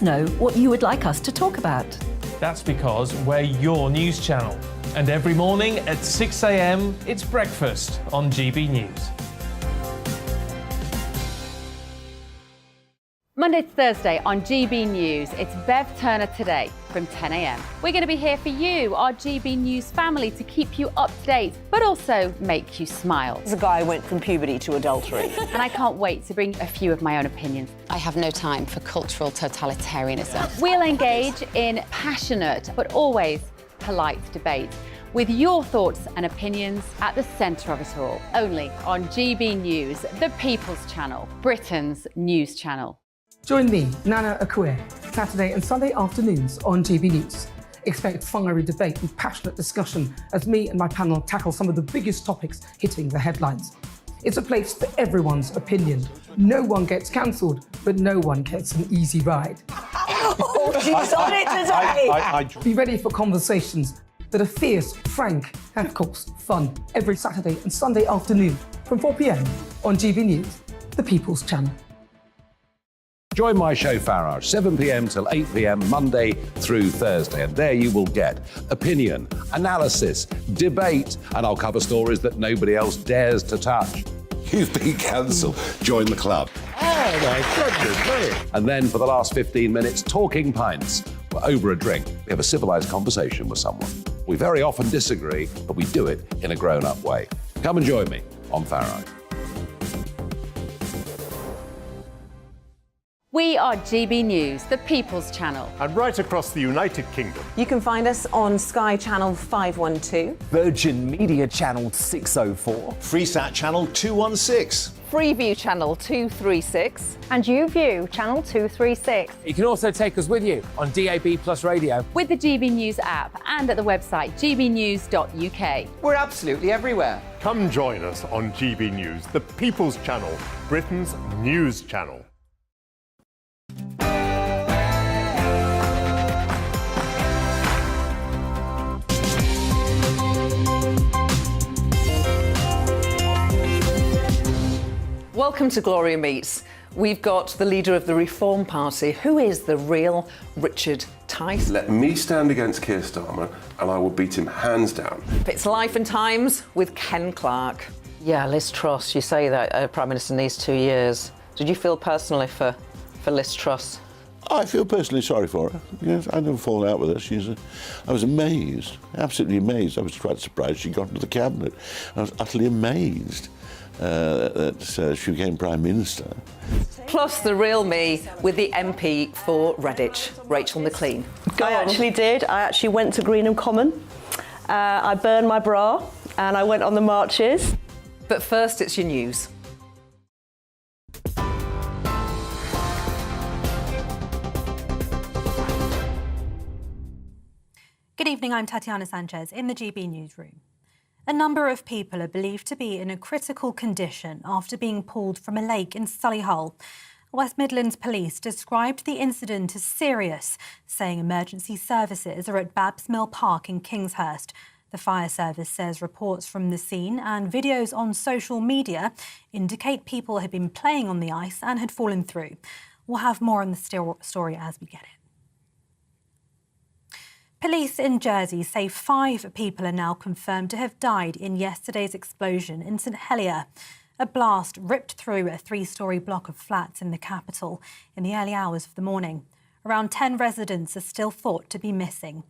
Know what you would like us to talk about. That's because we're your news channel. And every morning at 6 a.m, it's breakfast on GB News. Monday to Thursday on GB News, it's Bev Turner Today from 10 a.m. We're going to be here for you, our GB News family, to keep you up to date, but also make you smile. The guy went from puberty to adultery. And I can't wait to bring a few of my own opinions. I have no time for cultural totalitarianism. We'll engage in passionate, but always polite debate, with your thoughts and opinions at the centre of it all. Only on GB News, the People's Channel, Britain's news channel. Join me, Nana Akue, Saturday and Sunday afternoons on GB News. Expect fiery debate and passionate discussion as me and my panel tackle some of the biggest topics hitting the headlines. It's a place for everyone's opinion. No one gets cancelled, but no one gets an easy ride. Oh, she's on it today! Be ready for conversations that are fierce, frank, and of course, fun. Every Saturday and Sunday afternoon from 4 p.m. on GB News, the People's Channel. Join my show Farage, 7 p.m. till 8 p.m. Monday through Thursday, and there you will get opinion, analysis, debate, and I'll cover stories that nobody else dares to touch. You've been cancelled. Join the club. Oh my goodness me. And then for the last 15 minutes, talking pints. We're over a drink. We have a civilised conversation with someone. We very often disagree, but we do it in a grown-up way. Come and join me on Farage. We are GB News, the People's Channel. And right across the United Kingdom. You can find us on Sky Channel 512. Virgin Media Channel 604. Freesat Channel 216. Freeview Channel 236. And YouView Channel 236. You can also take us with you on DAB Plus Radio. With the GB News app and at the website gbnews.uk. We're absolutely everywhere. Come join us on GB News, the People's Channel, Britain's news channel. Welcome to Gloria Meets. We've got the leader of the Reform Party. Who is the real Richard Tice? Let me stand against Keir Starmer and I will beat him hands down. It's Life and Times with Ken Clarke. Yeah, Liz Truss, you say that, Prime Minister in these 2 years. Did you feel personally for Liz Truss? I feel personally sorry for her. Yes, I never fallen out with her. I was amazed, absolutely amazed. I was quite surprised she got into the cabinet. I was utterly amazed that she became Prime Minister. Plus the real me with the MP for Redditch, Rachel Maclean. I actually did. I actually went to Greenham Common. I burned my bra and I went on the marches. But first, it's your news. Good evening, I'm Tatiana Sanchez in the GB newsroom. A number of people are believed to be in a critical condition after being pulled from a lake in Solihull. West Midlands Police described the incident as serious, saying emergency services are at Babs Mill Park in Kingshurst. The fire service says reports from the scene and videos on social media indicate people had been playing on the ice and had fallen through. We'll have more on the story as we get it. Police in Jersey say 5 people are now confirmed to have died in yesterday's explosion in St Helier. A blast ripped through a 3-storey block of flats in the capital in the early hours of the morning. Around 10 residents are still thought to be missing.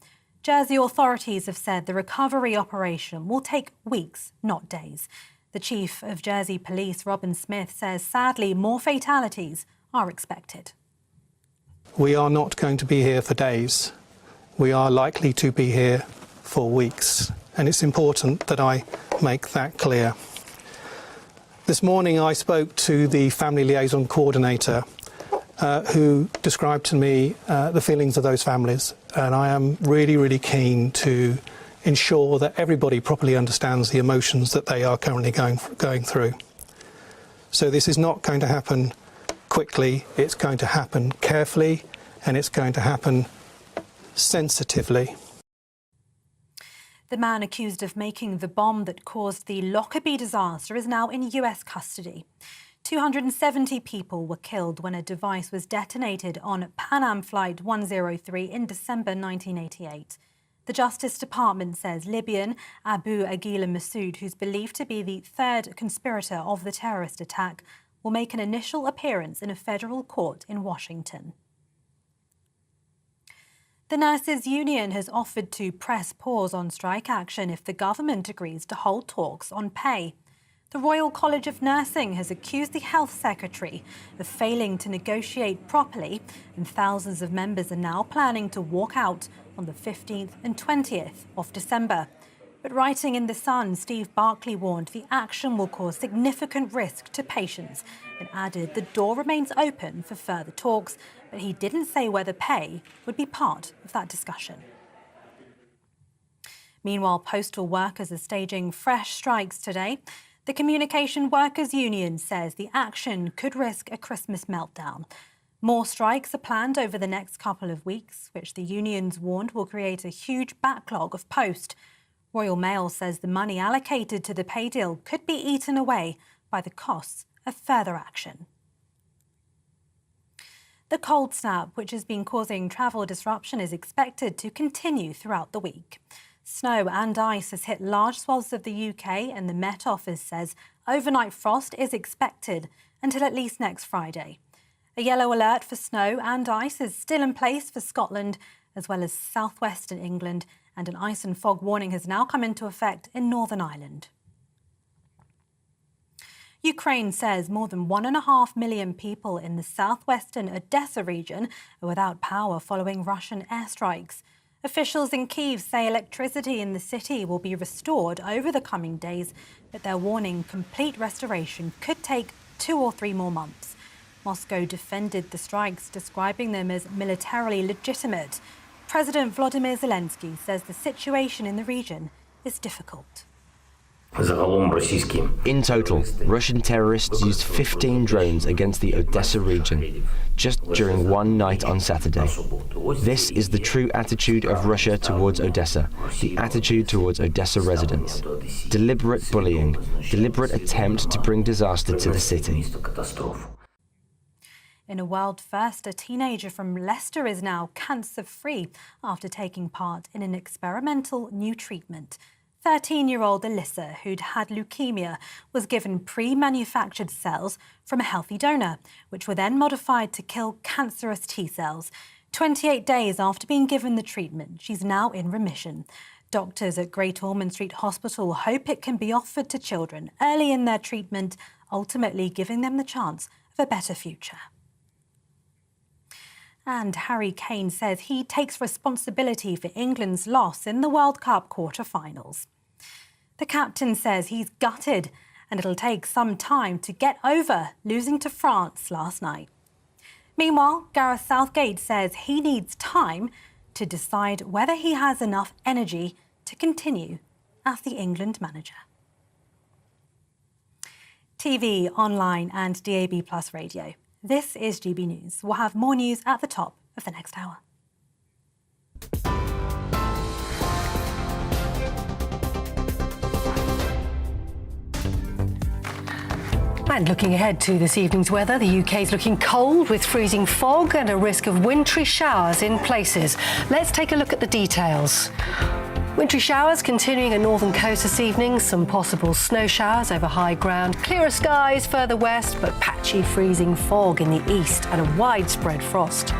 Jersey authorities have said the recovery operation will take weeks, not days. The Chief of Jersey Police, Robin Smith, says sadly more fatalities are expected. We are not going to be here for days. We are likely to be here for weeks, and it's important that I make that clear. This morning I spoke to the Family Liaison Coordinator who described to me the feelings of those families, and I am really, really keen to ensure that everybody properly understands the emotions that they are currently going through. So this is not going to happen quickly, it's going to happen carefully, and it's going to happen sensitively. The man accused of making the bomb that caused the Lockerbie disaster is now in US custody. 270 people were killed when a device was detonated on Pan Am Flight 103 in December 1988. The Justice Department says Libyan Abu Aghila Massoud, who's believed to be the third conspirator of the terrorist attack, will make an initial appearance in a federal court in Washington. The Nurses' Union has offered to press pause on strike action if the government agrees to hold talks on pay. The Royal College of Nursing has accused the Health Secretary of failing to negotiate properly, and thousands of members are now planning to walk out on the 15th and 20th of December. But writing in The Sun, Steve Barclay warned the action will cause significant risk to patients and added the door remains open for further talks, but he didn't say whether pay would be part of that discussion. Meanwhile, postal workers are staging fresh strikes today. The Communication Workers Union says the action could risk a Christmas meltdown. More strikes are planned over the next couple of weeks, which the unions warned will create a huge backlog of post. Royal Mail says the money allocated to the pay deal could be eaten away by the costs of further action. The cold snap, which has been causing travel disruption, is expected to continue throughout the week. Snow and ice has hit large swaths of the UK, and the Met Office says overnight frost is expected until at least next Friday. A yellow alert for snow and ice is still in place for Scotland, as well as southwestern England, and an ice and fog warning has now come into effect in Northern Ireland. Ukraine says more than 1.5 million people in the southwestern Odessa region are without power following Russian airstrikes. Officials in Kyiv say electricity in the city will be restored over the coming days, but they're warning complete restoration could take 2 or 3 more months. Moscow defended the strikes, describing them as militarily legitimate. President Volodymyr Zelensky says the situation in the region is difficult. In total, Russian terrorists used 15 drones against the Odessa region, just during one night on Saturday. This is the true attitude of Russia towards Odessa, the attitude towards Odessa residents. Deliberate bullying, deliberate attempt to bring disaster to the city. In a world first, a teenager from Leicester is now cancer-free after taking part in an experimental new treatment. 13-year-old Alyssa, who'd had leukemia, was given pre-manufactured cells from a healthy donor, which were then modified to kill cancerous T cells. 28 days after being given the treatment, she's now in remission. Doctors at Great Ormond Street Hospital hope it can be offered to children early in their treatment, ultimately giving them the chance of a better future. And Harry Kane says he takes responsibility for England's loss in the World Cup quarter-finals. The captain says he's gutted and it'll take some time to get over losing to France last night. Meanwhile, Gareth Southgate says he needs time to decide whether he has enough energy to continue as the England manager. TV, online and DAB+ radio. This is GB News. We'll have more news at the top of the next hour. And looking ahead to this evening's weather, the UK is looking cold with freezing fog and a risk of wintry showers in places. Let's take a look at the details. Wintry showers continuing at northern coast this evening, some possible snow showers over high ground, clearer skies further west, but patchy freezing fog in the east and a widespread frost.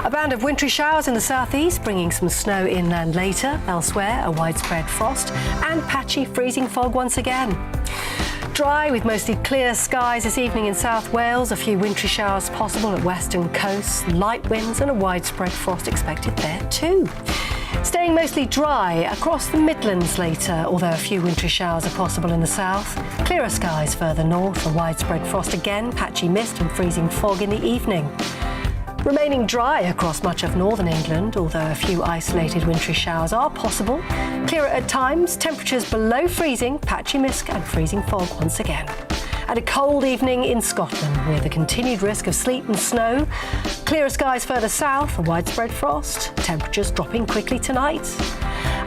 A band of wintry showers in the southeast, bringing some snow inland later. Elsewhere, a widespread frost and patchy freezing fog once again. Dry with mostly clear skies this evening in South Wales, a few wintry showers possible at western coasts, light winds and a widespread frost expected there too. Staying mostly dry across the Midlands later, although a few wintry showers are possible in the south. Clearer skies further north, a widespread frost again, patchy mist and freezing fog in the evening. Remaining dry across much of northern England, although a few isolated wintry showers are possible. Clearer at times, temperatures below freezing, patchy mist and freezing fog once again. And a cold evening in Scotland with a continued risk of sleet and snow. Clearer skies further south, a widespread frost. Temperatures dropping quickly tonight.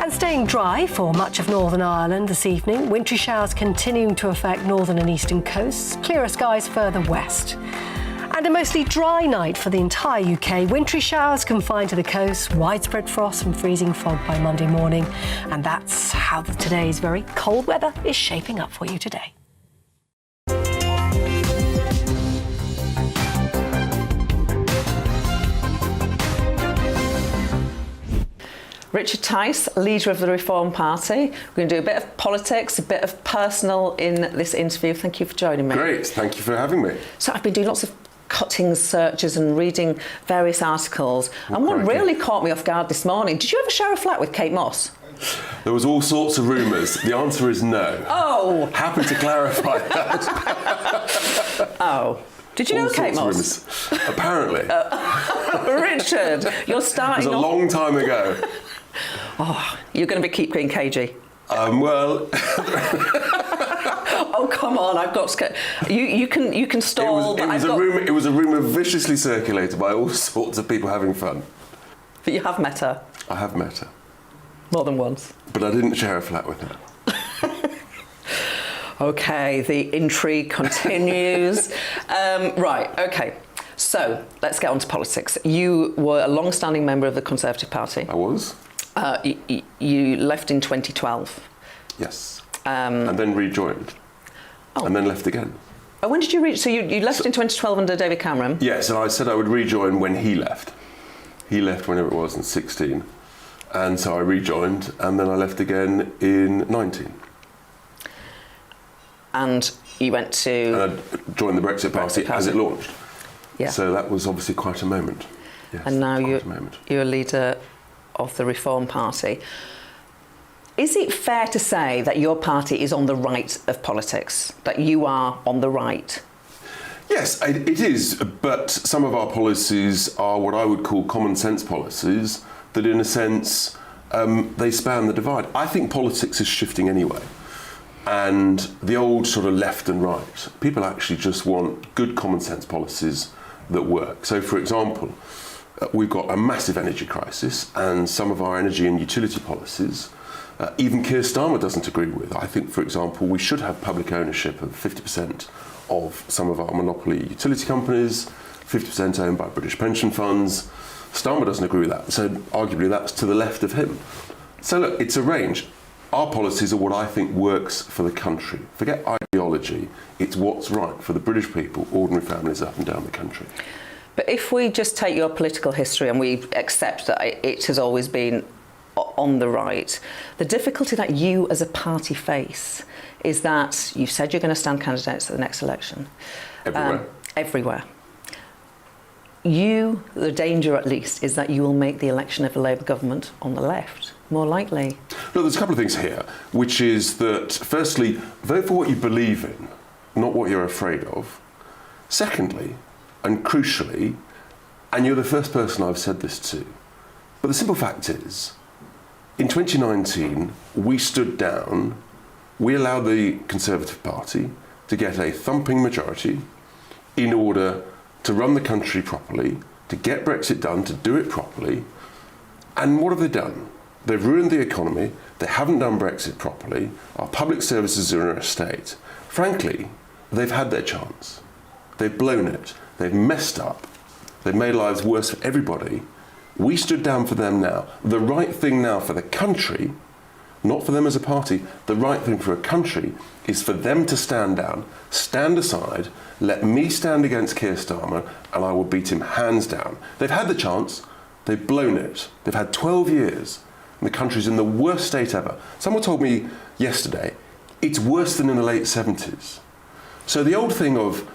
And staying dry for much of Northern Ireland this evening. Wintry showers continuing to affect northern and eastern coasts. Clearer skies further west. And a mostly dry night for the entire UK. Wintry showers confined to the coast, widespread frost and freezing fog by Monday morning. And that's how today's very cold weather is shaping up for you today. Richard Tice, leader of the Reform Party. We're going to do a bit of politics, a bit of personal in this interview. Thank you for joining me. Great, thank you for having me. So I've been doing lots of cuttings, searches and reading various articles. And one really caught me off guard this morning. Did you ever share a flat with Kate Moss? There was all sorts of rumours. The answer is no. Oh! Happy to clarify that. Oh. Did you know Kate Moss? Apparently. Richard, you're starting It was a long time ago. Oh, you're going to keep being cagey. Well... Oh, come on, I've got scared. You can stall. It was a rumour viciously circulated by all sorts of people having fun. But you have met her? I have met her. More than once? But I didn't share a flat with her. OK, the intrigue continues. Right, OK. So, let's get on to politics. You were a long-standing member of the Conservative Party. I was. You left in 2012. Yes. And then rejoined. Oh. And then left again. Oh, when did you reach? So you left in 2012 under David Cameron? Yes, and I said I would rejoin when he left. He left whenever it was in 16. And so I rejoined, and then I left again in 19. And you went to... And I joined the Brexit Party as it launched. Yeah. So that was obviously quite a moment. Yes, and now you're a leader of the Reform Party. Is it fair to say that your party is on the right of politics? That you are on the right? Yes, it is. But some of our policies are what I would call common sense policies that, in a sense, they span the divide. I think politics is shifting anyway. And the old sort of left and right, people actually just want good common sense policies that work. So, for example, we've got a massive energy crisis, and some of our energy and utility policies, even Keir Starmer doesn't agree with. I think, for example, we should have public ownership of 50% of some of our monopoly utility companies, 50% owned by British pension funds. Starmer doesn't agree with that, so arguably that's to the left of him. So look, it's a range. Our policies are what I think works for the country. Forget ideology, it's what's right for the British people, ordinary families up and down the country. But if we just take your political history and we accept that it has always been on the right, the difficulty that you as a party face is that you've said you're going to stand candidates at the next election. Everywhere. Everywhere. The danger at least is that you will make the election of a Labour government on the left more likely. Look, there's a couple of things here, which is that, firstly, vote for what you believe in, not what you're afraid of. Secondly, and crucially, and you're the first person I've said this to, but the simple fact is, in 2019, we stood down, we allowed the Conservative Party to get a thumping majority in order to run the country properly, to get Brexit done, to do it properly. And what have they done? They've ruined the economy, they haven't done Brexit properly, our public services are in a state. Frankly, they've had their chance. They've blown it, they've messed up, they've made lives worse for everybody. We stood down for them now. The right thing now for the country, not for them as a party, the right thing for a country is for them to stand down, stand aside, let me stand against Keir Starmer, and I will beat him hands down. They've had the chance, they've blown it. They've had 12 years, and the country's in the worst state ever. Someone told me yesterday, it's worse than in the late 70s. So the old thing of,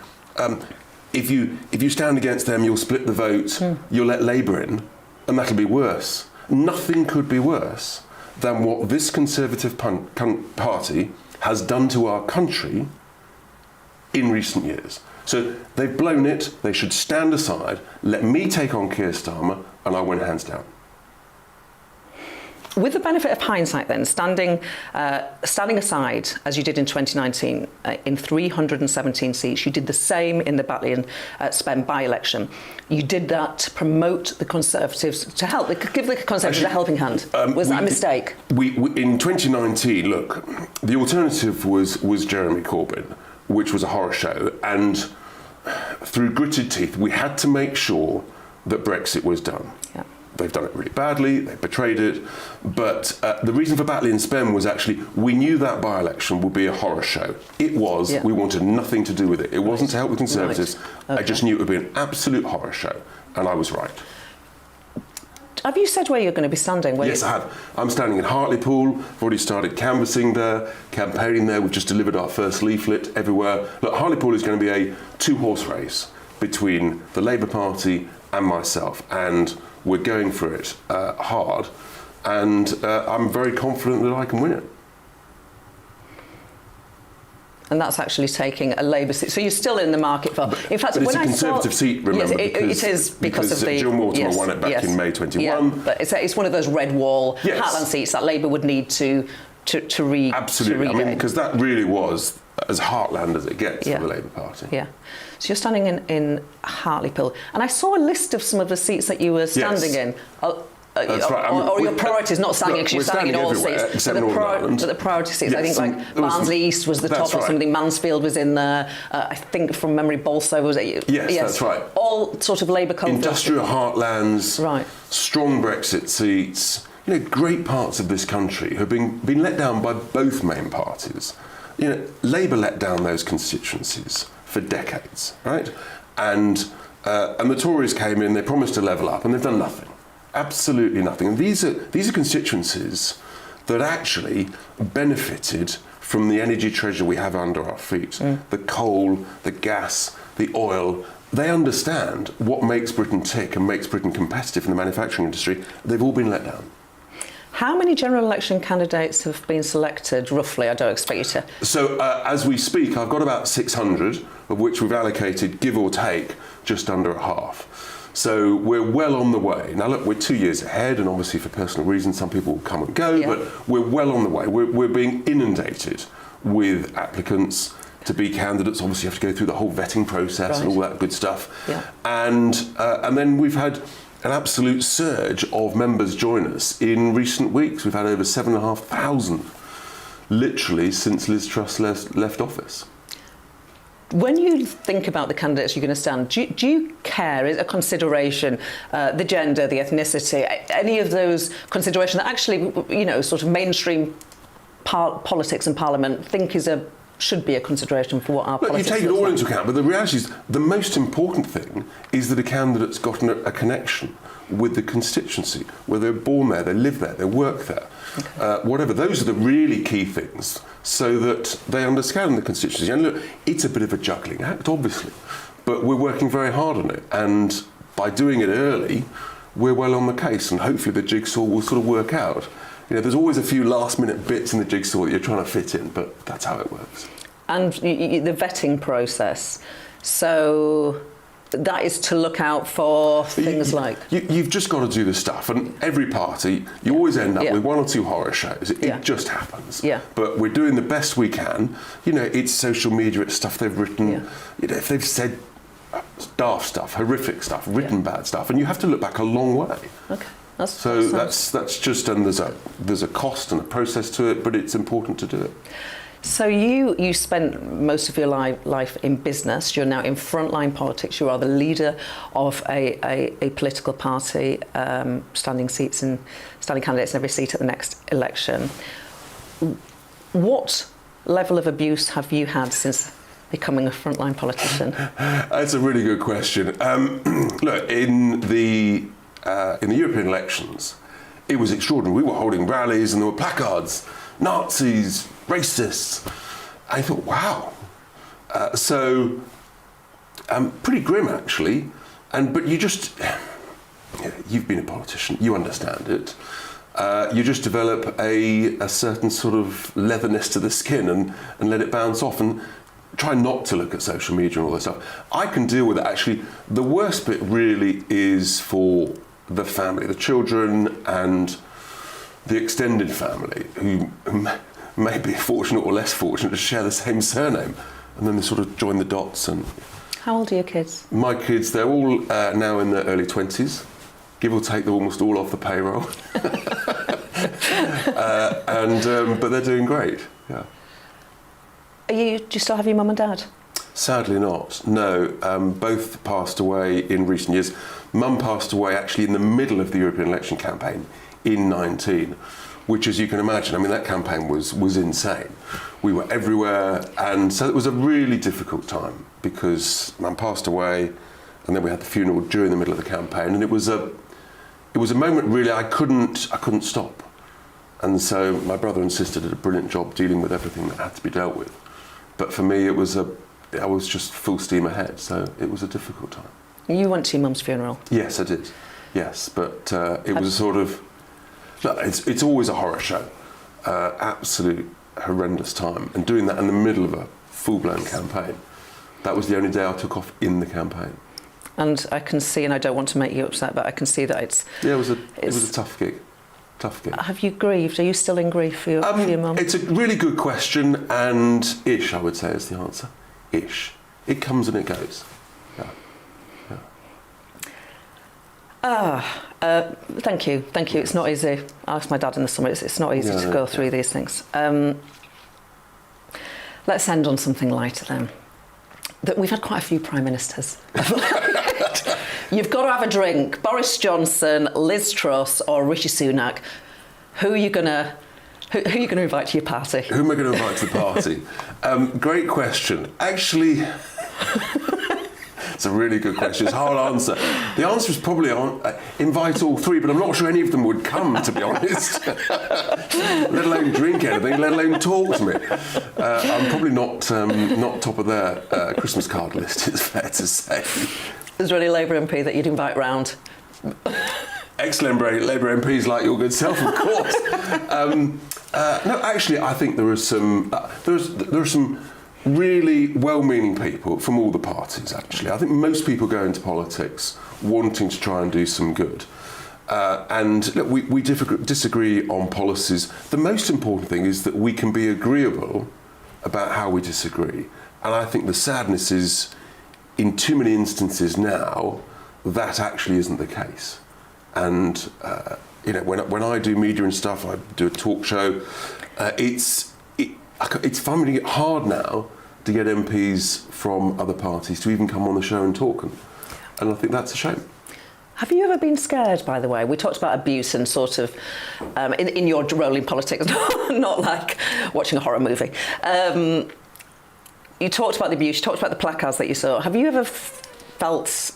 if you stand against them, you'll split the vote, you'll let Labour in, and that'll be worse. Nothing could be worse than what this Conservative Party has done to our country in recent years. So they've blown it, they should stand aside, let me take on Keir Starmer, and I win hands down. With the benefit of hindsight then, standing aside, as you did in 2019, in 317 seats, you did the same in the Batley and Spen by-election. You did that to promote the Conservatives, to help, give the Conservatives a helping hand. Was that a mistake? In 2019, look, the alternative was Jeremy Corbyn, which was a horror show, and through gritted teeth, we had to make sure that Brexit was done. Yeah. They've done it really badly, they betrayed it, but the reason for Batley and Spen was actually, we knew that by-election would be a horror show. It was, we wanted nothing to do with it. It wasn't to help the Conservatives, I just knew it would be an absolute horror show, and I was right. Have you said where you're going to be standing? Yes, I have. I'm standing in Hartlepool. I've already started canvassing there, campaigning there. We've just delivered our first leaflet everywhere. Look, Hartlepool is going to be a two-horse race between the Labour Party and myself, and we're going for it hard, and I'm very confident that I can win it. And that's actually taking a Labour seat. So you're still in the market for... In fact, but it's a Conservative seat, remember, yes, it is because of the... Jill Mortimer won it back in May 21. Yeah, but it's one of those red wall Heartland seats that Labour would need to regain. Absolutely, I mean, because that really was as heartland as it gets for the Labour Party. Yeah. So you're standing in Hartlepool. And I saw a list of some of the seats that you were standing in. That's right. Or your priorities, not standing because you're standing in all seats. Except but the priority seats, I think like Barnsley East was the top or something, Mansfield was in there, I think from memory Bolsover was it? Yes, that's right. All sort of Labour confidence. Industrial heartlands, strong Brexit seats, you know, great parts of this country have been let down by both main parties. You know, Labour let down those constituencies for decades, right? And the Tories came in, they promised to level up, and they've done nothing. Absolutely nothing. And these are constituencies that actually benefited from the energy treasure we have under our feet. The coal, the gas, the oil. They understand what makes Britain tick and makes Britain competitive in the manufacturing industry. They've all been let down. How many general election candidates have been selected, roughly? I don't expect you to... So, as we speak, I've got about 600, of which we've allocated, give or take, just under a half. So we're well on the way. Now look, we're 2 years ahead, and obviously for personal reasons some people will come and go, but we're well on the way. We're being inundated with applicants to be candidates. Obviously you have to go through the whole vetting process and all that good stuff. And then we've had an absolute surge of members join us in recent weeks. We've had over 7,500, literally, since Liz Truss left office. When you think about the candidates you're going to stand, do you care, is a consideration, the gender, the ethnicity, any of those considerations that actually, you know, sort of mainstream politics and Parliament think should be a consideration for what our politics you take it all into account, but the reality is the most important thing is that a candidate's got a connection with the constituency, where they're born there, they live there, they work there, whatever. Those are the really key things, so that they understand the constituency. And look, it's a bit of a juggling act, obviously, but we're working very hard on it, and by doing it early, we're well on the case, and hopefully the jigsaw will sort of work out. You know, there's always a few last-minute bits in the jigsaw that you're trying to fit in, but that's how it works. And the vetting process, so that is to look out for things like... You've just got to do the stuff, and every party, you always end up with one or two horror shows. It just happens. But we're doing the best we can. You know, it's social media, it's stuff they've written. You know, if they've said daft stuff, horrific stuff, written bad stuff, and you have to look back a long way. That's just, and there's a cost and a process to it, but it's important to do it. So you spent most of your life in business. You're now in frontline politics. You are the leader of a political party, standing candidates in every seat at the next election. What level of abuse have you had since becoming a frontline politician? That's a really good question. Look, in the European elections, it was extraordinary. We were holding rallies and there were placards, Nazis, racists. I thought, wow. So pretty grim, actually. But you've been a politician, you understand it. You just develop a certain sort of leatherness to the skin and let it bounce off, and try not to look at social media and all that stuff. I can deal with it, actually. The worst bit really is for the family, the children, and the extended family who may be fortunate or less fortunate to share the same surname, and then they sort of join the dots. And how old are your kids? My kids, they're all now in their early 20s, give or take. They're almost all off the payroll, but they're doing great. Yeah. Do you still have your mum and dad? Sadly not, no. Both passed away in recent years. Mum passed away actually in the middle of the European election campaign in 19, which, as you can imagine, I mean, that campaign was insane. We were everywhere, and so it was a really difficult time because Mum passed away, and then we had the funeral during the middle of the campaign, and it was a moment really I couldn't stop. And so my brother and sister did a brilliant job dealing with everything that had to be dealt with. But for me, I was just full steam ahead, so it was a difficult time. You went to your mum's funeral? Yes, I did. Yes, but it was a sort of... Look, it's always a horror show. Absolute horrendous time. And doing that in the middle of a full-blown campaign, that was the only day I took off in the campaign. And I can see, and I don't want to make you upset, but I can see that it's... Yeah, it was a tough gig. Tough gig. Have you grieved? Are you still in grief for your mum? It's a really good question, and ish, I would say, is the answer. Ish. It comes and it goes. Yeah. Thank you. It's not easy. I asked my dad in the summer. It's not easy to go through these things. Let's end on something lighter then. We've had quite a few prime ministers. You've got to have a drink. Boris Johnson, Liz Truss, or Rishi Sunak. Who are you gonna invite to your party? Who am I going to invite to the party? Great question. Actually, it's a really good question. It's a hard answer. The answer is probably invite all three, but I'm not sure any of them would come, to be honest. Let alone drink anything, let alone talk to me. I'm probably not top of their Christmas card list, it's fair to say. Is there any Labour MP that you'd invite round? Ex-Labour MPs like your good self, of course. No, actually, I think there are some really well-meaning people from all the parties, actually. I think most people go into politics wanting to try and do some good. And look, we disagree on policies. The most important thing is that we can be agreeable about how we disagree. And I think the sadness is, in too many instances now, that actually isn't the case. And when I do media and stuff, I do a talk show. It's finding it hard now to get MPs from other parties to even come on the show and talk, and I think that's a shame. Have you ever been scared, by the way? We talked about abuse and sort of in your role in politics, not like watching a horror movie. You talked about the abuse, you talked about the placards that you saw. Have you ever felt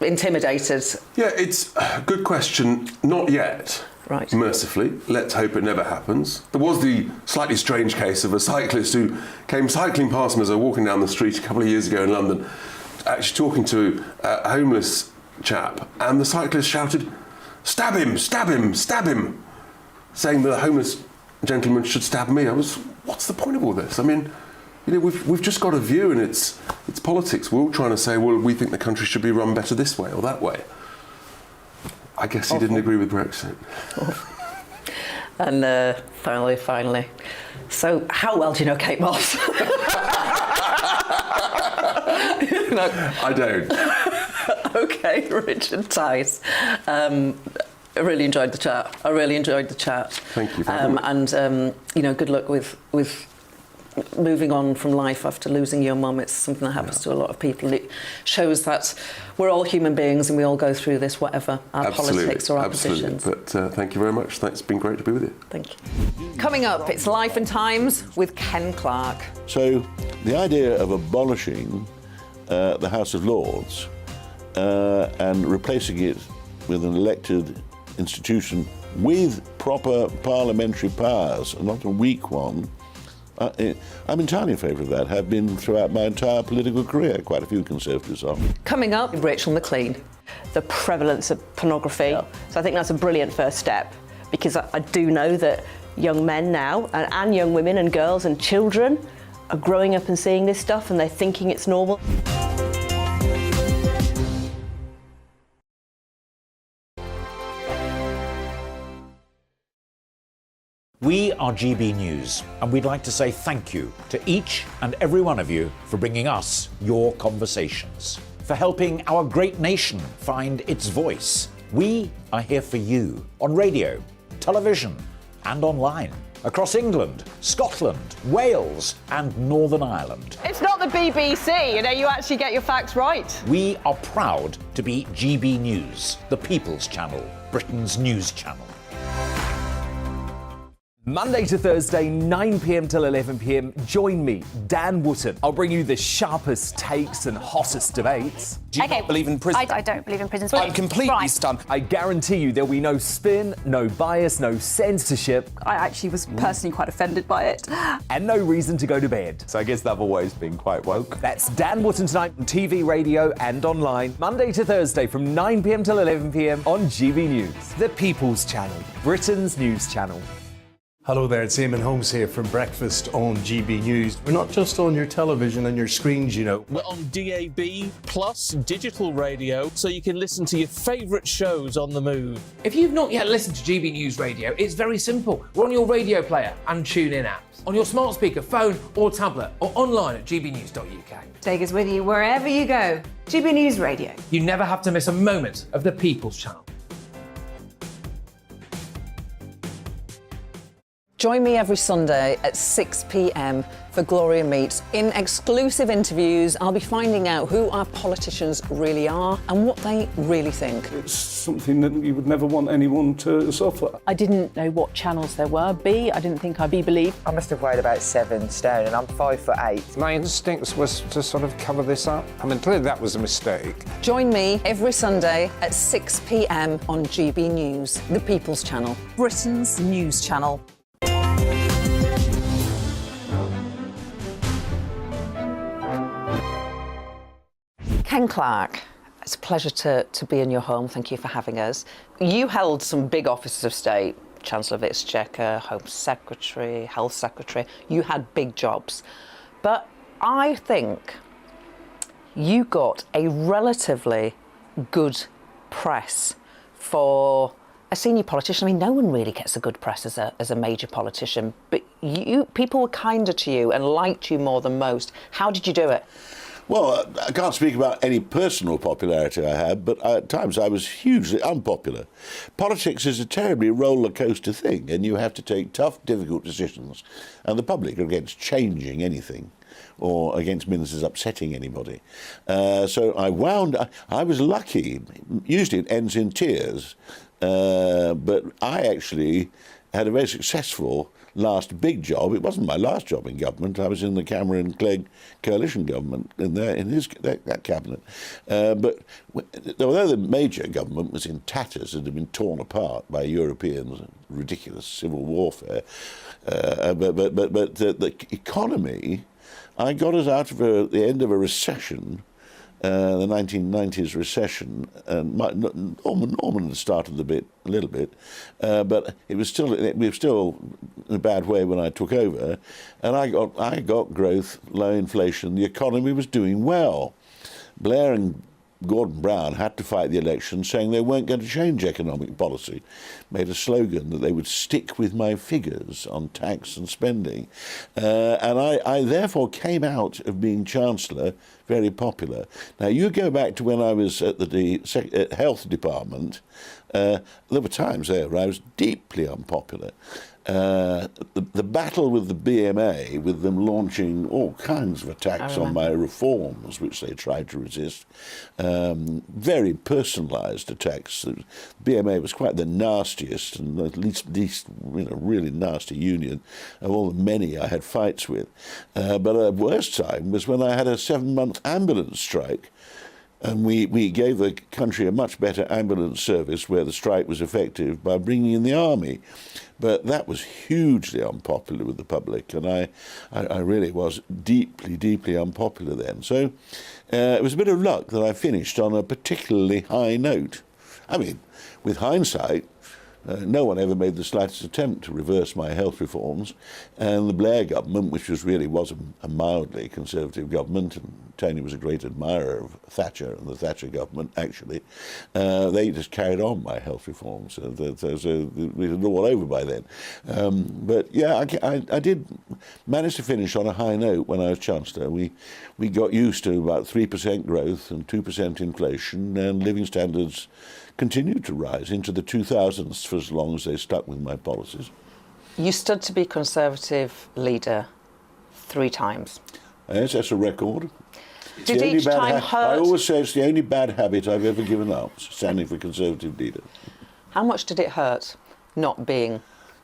intimidated? Yeah, it's a good question. Not yet. Right. Mercifully. Let's hope it never happens. There was the slightly strange case of a cyclist who came cycling past me as I was walking down the street a couple of years ago in London, actually talking to a homeless chap, and the cyclist shouted, "Stab him, stab him, stab him," saying that the homeless gentleman should stab me. What's the point of all this? I mean, we've just got a view, and it's politics. We're all trying to say, well, we think the country should be run better this way or that way. I guess he didn't agree with Brexit. And finally. So, how well do you know Kate Moss? I don't. Okay, Richard Tice. I really enjoyed the chat. Thank you very much. And good luck with moving on from life after losing your mum. It's something that happens to a lot of people. It shows that we're all human beings and we all go through this, whatever our politics or our positions. But thank you very much. It's been great to be with you. Thank you. Coming up, it's Life and Times with Ken Clarke. So the idea of abolishing the House of Lords and replacing it with an elected institution with proper parliamentary powers, and not a weak one, I'm entirely in favour of that, have been throughout my entire political career. Quite a few Conservatives are. Coming up, Rachel Maclean. The prevalence of pornography. Yeah. So I think that's a brilliant first step, because I do know that young men now, and young women and girls and children, are growing up and seeing this stuff and they're thinking it's normal. We are GB News, and we'd like to say thank you to each and every one of you for bringing us your conversations, for helping our great nation find its voice. We are here for you on radio, television, and online, across England, Scotland, Wales, and Northern Ireland. It's not the BBC, you actually get your facts right. We are proud to be GB News, the People's Channel, Britain's news channel. Monday to Thursday, 9 p.m. till 11 p.m. Join me, Dan Wootton. I'll bring you the sharpest takes and hottest debates. Do you not believe in prison? I don't believe in prisons. I'm completely stunned. I guarantee you there'll be no spin, no bias, no censorship. I actually was personally quite offended by it. And no reason to go to bed. So I guess they've always been quite woke. That's Dan Wootton tonight on TV, radio and online. Monday to Thursday from 9 p.m. till 11 p.m. on GB News. The People's Channel, Britain's news channel. Hello there, it's Eamon Holmes here from Breakfast on GB News. We're not just on your television and your screens, you know. We're on DAB plus digital radio, so you can listen to your favourite shows on the move. If you've not yet listened to GB News Radio, it's very simple. We're on your radio player and TuneIn apps, on your smart speaker, phone or tablet, or online at gbnews.uk. Take us with you wherever you go. GB News Radio. You never have to miss a moment of the People's Channel. Join me every Sunday at 6 p.m. for Gloria Meets. In exclusive interviews, I'll be finding out who our politicians really are and what they really think. It's something that you would never want anyone to suffer. I didn't know what channels there were. I didn't think I'd be believed. I must have weighed about 7 stone and I'm 5'8". My instincts was to sort of cover this up. I mean, clearly that was a mistake. Join me every Sunday at 6 p.m. on GB News, the People's Channel, Britain's news channel. Ken Clarke, it's a pleasure to be in your home. Thank you for having us. You held some big offices of state, Chancellor of the Exchequer, Home Secretary, Health Secretary. You had big jobs. But I think you got a relatively good press for a senior politician. I mean, no one really gets a good press as a major politician, but people were kinder to you and liked you more than most. How did you do it? Well, I can't speak about any personal popularity I had, but at times I was hugely unpopular. Politics is a terribly roller coaster thing, and you have to take tough, difficult decisions, and the public are against changing anything or against ministers upsetting anybody. So I was lucky. Usually it ends in tears, but I actually had a very successful last big job. It wasn't my last job in government. I was in the Cameron-Clegg coalition government in that cabinet. But although the major government was in tatters, it had been torn apart by European ridiculous civil warfare. But the economy, I got us out of the end of a recession. The 1990s recession, and Norman had started a little bit, but we were still in a bad way when I took over, and I got growth, low inflation. The economy was doing well. Blair and Gordon Brown had to fight the election, saying they weren't going to change economic policy. Made a slogan that they would stick with my figures on tax and spending, and I therefore came out of being Chancellor very popular. Now you go back to when I was at the Health Department. There were times there where I was deeply unpopular. The battle with the BMA, with them launching all kinds of attacks on my reforms, which they tried to resist, very personalised attacks. The BMA was quite the nastiest and the least really nasty union of all the many I had fights with. But the worst time was when I had a 7-month ambulance strike. And we gave the country a much better ambulance service where the strike was effective by bringing in the army. But that was hugely unpopular with the public, and I really was deeply, deeply unpopular then. So it was a bit of luck that I finished on a particularly high note. I mean, with hindsight, No one ever made the slightest attempt to reverse my health reforms, and the Blair government, which was a mildly conservative government, and Tony was a great admirer of Thatcher and the Thatcher government, actually, they just carried on my health reforms. So we were all over by then. But yeah, I did manage to finish on a high note when I was Chancellor. We got used to about 3% growth and 2% inflation, and living standards continued to rise into the 2000s for as long as they stuck with my policies. You stood to be Conservative leader 3 times. Yes, that's a record. Did each time hurt? I always say it's the only bad habit I've ever given up, standing for Conservative leader. How much did it hurt not being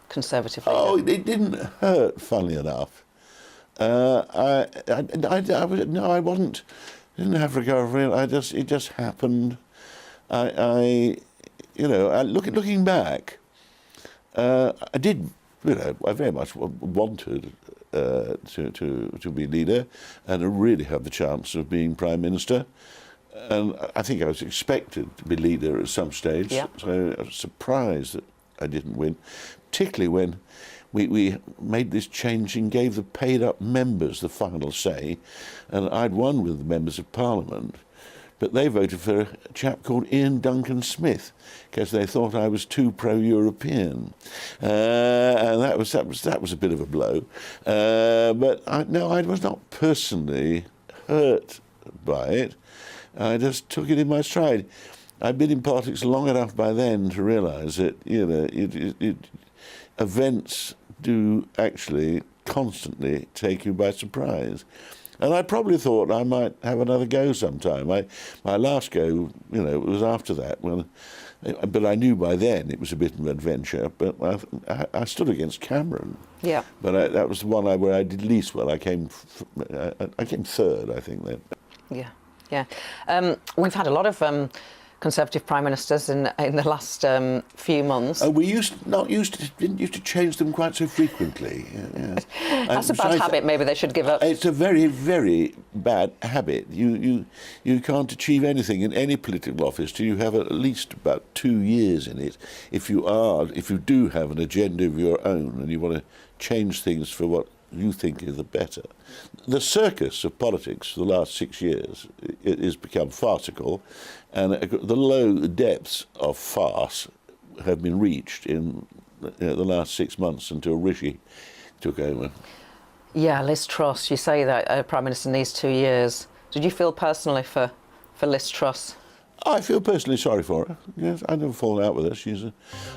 Conservative leader? Oh, it didn't hurt, funnily enough. I wasn't. Didn't have recovery. It just happened. Looking back, I did. I very much wanted to be leader, and I really had the chance of being Prime Minister. And I think I was expected to be leader at some stage. Yeah. So I was surprised that I didn't win, particularly when we made this change and gave the paid-up members the final say, and I'd won with the members of Parliament, but they voted for a chap called Ian Duncan Smith because they thought I was too pro-European, and that was a bit of a blow. But I was not personally hurt by it. I just took it in my stride. I'd been in politics long enough by then to realise that events do actually constantly take you by surprise. And I probably thought I might have another go sometime. My last go, was after that. But I knew by then it was a bit of an adventure. But I stood against Cameron. Yeah. But that was the one where I did least well. I came third, I think, then. Yeah. We've had a lot of Conservative Prime Ministers in the last few months. We didn't used to change them quite so frequently. Yes. That's a bad habit. Maybe they should give up. It's a very, very bad habit. You can't achieve anything in any political office till you have at least about 2 years in it. If you do have an agenda of your own and you want to change things for what you think is the better. The circus of politics for the last 6 years has become farcical, and the low depths of farce have been reached in the last 6 months until Rishi took over. Yeah, Liz Truss, you say that Prime Minister needs 2 years. Did you feel personally for Liz Truss? I feel personally sorry for her. Yes, I never fallen out with her.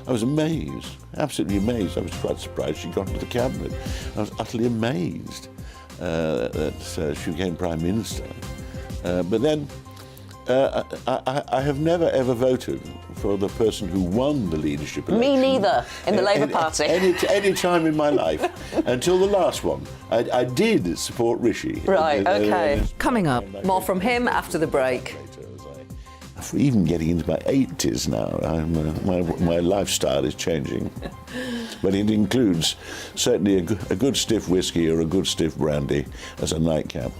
I was amazed, absolutely amazed. I was quite surprised she got into the cabinet. I was utterly amazed that she became Prime Minister. But then I have never ever voted for the person who won the leadership election. Me neither, in the Labour Party. Any time in my life, until the last one. I did support Rishi. Right, OK. Coming up, more from him after the break. Even getting into my 80s now, my lifestyle is changing. But it includes certainly a good stiff whiskey or a good stiff brandy as a nightcap.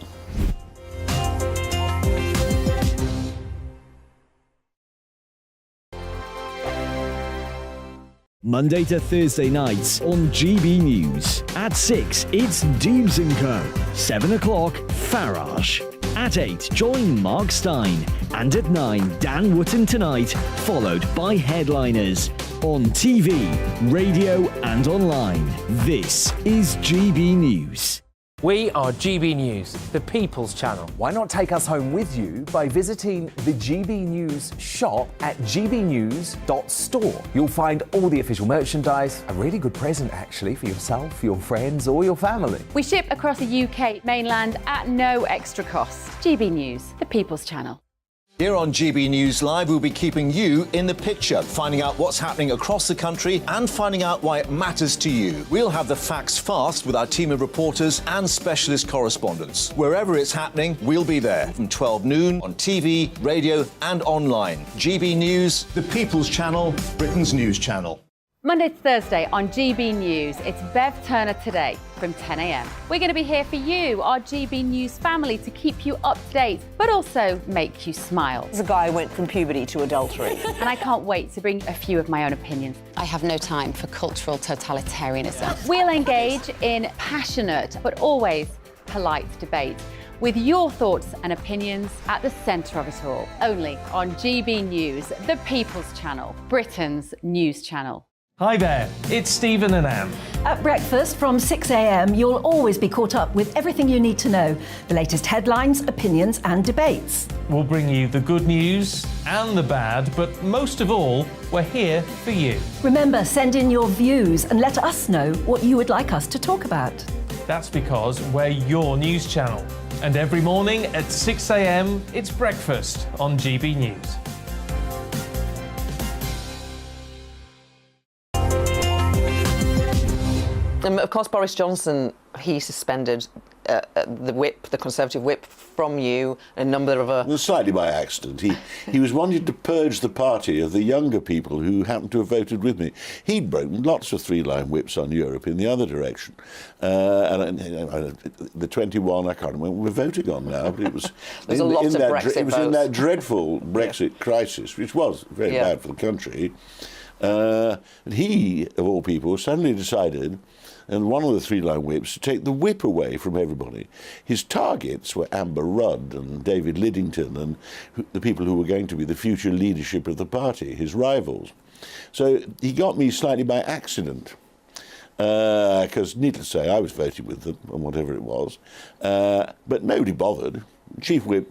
Monday to Thursday nights on GB News. At 6, it's Dubes & Co. 7 o'clock, Farage. At 8, join Mark Stein. And at 9, Dan Wootton Tonight, followed by Headliners. On TV, radio and online. This is GB News. We are GB News, the People's Channel. Why not take us home with you by visiting the GB News shop at gbnews.store. You'll find all the official merchandise, a really good present actually for yourself, your friends or your family. We ship across the UK mainland at no extra cost. GB News, the People's Channel. Here on GB News Live, we'll be keeping you in the picture, finding out what's happening across the country and finding out why it matters to you. We'll have the facts fast with our team of reporters and specialist correspondents. Wherever it's happening, we'll be there from 12 noon on TV, radio and online. GB News, the People's Channel, Britain's news channel. Monday to Thursday on GB News, it's Bev Turner Today from 10 a.m. We're going to be here for you, our GB News family, to keep you up to date, but also make you smile. There's a guy who went from puberty to adultery. And I can't wait to bring a few of my own opinions. I have no time for cultural totalitarianism. We'll engage in passionate, but always polite debate, with your thoughts and opinions at the centre of it all. Only on GB News, the People's Channel, Britain's news channel. Hi there, it's Stephen and Anne. At breakfast from 6 a.m, you'll always be caught up with everything you need to know, the latest headlines, opinions and debates. We'll bring you the good news and the bad, but most of all, we're here for you. Remember, send in your views and let us know what you would like us to talk about. That's because we're your news channel. And every morning at 6 a.m, it's breakfast on GB News. Of course, Boris Johnson, he suspended the Conservative whip from you, a number of... Well, slightly by accident. He was wanting to purge the party of the younger people who happened to have voted with me. He'd broken lots of three-line whips on Europe in the other direction. And the 21, I can't remember what we're voting on now, but it was... There's a lot of Brexit votes. It was in that dreadful Brexit crisis, which was very bad for the country. And he, of all people, suddenly decided, and one of the three-line whips, to take the whip away from everybody. His targets were Amber Rudd and David Lidington and the people who were going to be the future leadership of the party, his rivals. So he got me slightly by accident, because, needless to say, I was voting with them, or whatever it was, but nobody bothered. Chief Whip...